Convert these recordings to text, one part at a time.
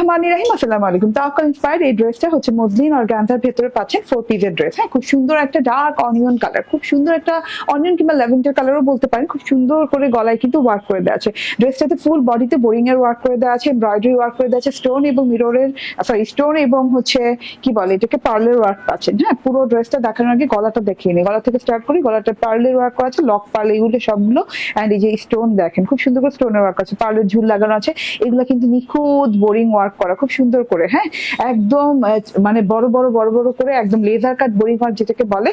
বিসমিল্লাহিররহমানিররহিম। আসসালামু আলাইকুম। তাওয়াক্কাল ইন্সপায়ার্ড এই ড্রেসটা হচ্ছে মসলিন অর্গানজার ভেতরে পাচ্ছেন 4 পিসের ড্রেস। হ্যাঁ, খুব সুন্দর একটা ডার্ক অনিয়ন কালার, খুব সুন্দর একটা অনিয়ন কিংবা ল্যাভেন্ডার কালারও বলতে পারেন। খুব সুন্দর করে গলায় কিন্তু ওয়ার্ক করে দেওয়া আছে। ড্রেসটাতে ফুল বডিতে বোরিং এর ওয়ার্ক করে দেওয়া আছে, এমব্রয়ডারি ওয়ার্ক করে দেওয়া আছে, স্টোন এবং মিররের স্টোন এবং হচ্ছে কি বলে এটাকে পার্লের ওয়ার্ক পাচ্ছেন। হ্যাঁ, পুরো ড্রেসটা দেখানোর আগে গলাটা দেখিয়ে নিই। গলা থেকে স্টার্ট করি। গলাটা পার্লের ওয়ার্ক করা আছে, লক পার্ল এগুলো সবগুলো। অ্যান্ড এই যে স্টোন দেখেন, খুব সুন্দর করে স্টোনের ওয়ার্ক আছে, পার্লের ঝুল লাগানো আছে। এগুলো কিন্তু নিখুঁত বোরিং ওয়ার্ক করা, খুব সুন্দর করে। হ্যাঁ, একদম মানে বড় বড় করে একদম লেজার কাট বোরিং ওয়ার্ক যেটাকে বলে,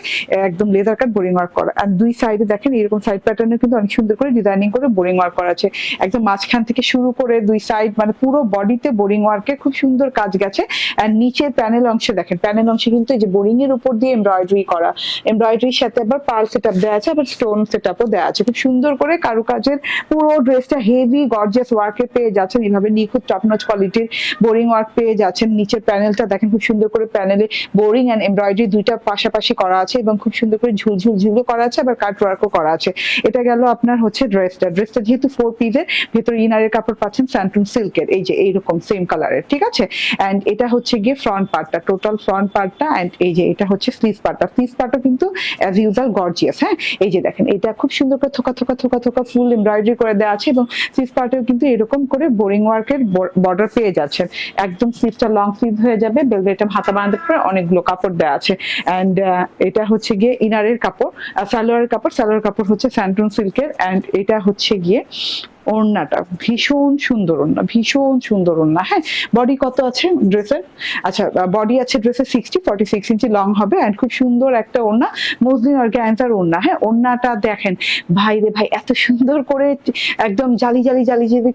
একদম লেজার কাট বোরিং ওয়ার্ক করা। আর দুই সাইডে দেখেন এরকম সাইড প্যাটার্নে কিন্তু অনেক সুন্দর করে ডিজাইনিং করে বোরিং ওয়ার্ক করা আছে। একদম মাঝখান থেকে শুরু করে দুই সাইড মানে পুরো বডিতে বোরিং ওয়ার্কে খুব সুন্দর কাজ গেছে। আর নিচের প্যানেল অংশে দেখেন, প্যানেল অংশে কিন্তু এই যে বোরিং এর উপর দিয়ে এমব্রয়ডারি করা, এমব্রয়ডারির সাথে আবার পার্ল সেটআপ দেওয়া আছে, আবার স্টোন সেটআপও দেওয়া আছে। খুব সুন্দর করে কারুকাজের পুরো ড্রেসটা হেভি গর্জিয়াস ওয়ার্কে পেয়ে যাচ্ছেন। এভাবে নিখুঁত টপ নচ কোয়ালিটির বোরিং ওয়ার্ক পেয়ে যাচ্ছেন। নিচের প্যানেলটা দেখেন, খুব সুন্দর করে প্যানেলে বোরিং এন্ড এমব্রয়ডারি দুইটা পাশাপাশি করা আছে এবং খুব সুন্দর করে ঝুলঝুল করা আছে, আবার কাট ওয়ার্কও করা আছে। এটা গেল আপনার হচ্ছে ড্রেসটা যেহেতু 4 পিসের, ভেতরে ইনারের কাপড় পাচ্ছেন স্যান্টুন সিল্কের, এই যে এইরকম সেম কালারের, ঠিক আছে। এন্ড এটা হচ্ছে গিয়ে ফ্রন্ট পার্টটা, টোটাল ফ্রন্ট পার্টটা। এন্ড এই যে এটা হচ্ছে স্লিভ পার্টটা কিন্তু অ্যাজ ইউজুয়াল গর্জিয়াস। হ্যাঁ, এই যে দেখেন এটা খুব সুন্দর করে থোকা ফুল এমব্রয়ডারি করে দেওয়া আছে এবং স্লিভ পার্টেও কিন্তু এরকম করে বোরিং ওয়ার্কের বর্ডার পেয়ে যাচ্ছেন। একদম স্লিভটা লং স্লিভ হয়ে যাবে, বেলভেট হাতা বানাতে পারে, অনেকগুলো কাপড় দেওয়া আছে। এন্ড এটা হচ্ছে গিয়ে ইনারের কাপড়, সালোয়ার কাপড় হচ্ছে স্যান্টুন সিল্কের। এন্ড এটা হচ্ছে গিয়ে ওড়নাটা, ভীষণ সুন্দর ওড়না। হ্যাঁ, বডি কত আছে ড্রেসের? আচ্ছা, বডি আছে ড্রেসের 46 ইঞ্চি লং হবে। এন্ড খুব সুন্দর একটা ওড়না, মসলিন অর্গানজার ওড়না। হ্যাঁ, ওড়নাটা দেখেন ভাই রে ভাই, এত সুন্দর করে একদম জালি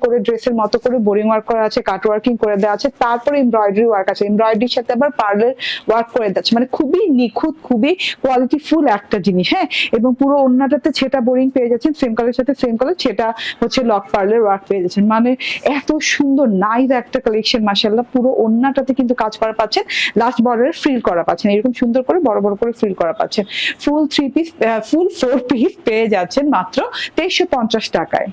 করে ড্রেসের মতো করে বোরিং ওয়ার্ক করা আছে, কাট ওয়ার্কিং করে দেওয়া আছে, তারপরে এমব্রয়ডারি ওয়ার্ক আছে, এমব্রয়ডারির সাথে আবার পার্লের ওয়ার্ক করে দেওয়া আছে। মানে খুবই নিখুঁত, খুবই কোয়ালিটিফুল একটা জিনিস। হ্যাঁ, এবং পুরো ওড়নাটাতে ছেটা বোরিং পেয়ে যাচ্ছেন, সেম কালারের সাথে সেম কালার ছেটা হচ্ছে লক পার্লের ওয়ার্ক পেয়ে যাচ্ছেন। মানে এত সুন্দর নাইস একটা কালেকশন, মাশাআল্লাহ। পুরো ওড়নাটাতে কিন্তু কাজ করা পাচ্ছেন, লাস্ট বর্ডারে ফ্রিল করা পাচ্ছেন, এরকম সুন্দর করে বড় করে ফ্রিল করা পাচ্ছেন। ফুল 4 পিস পেয়ে যাচ্ছেন মাত্র 2350 টাকায়।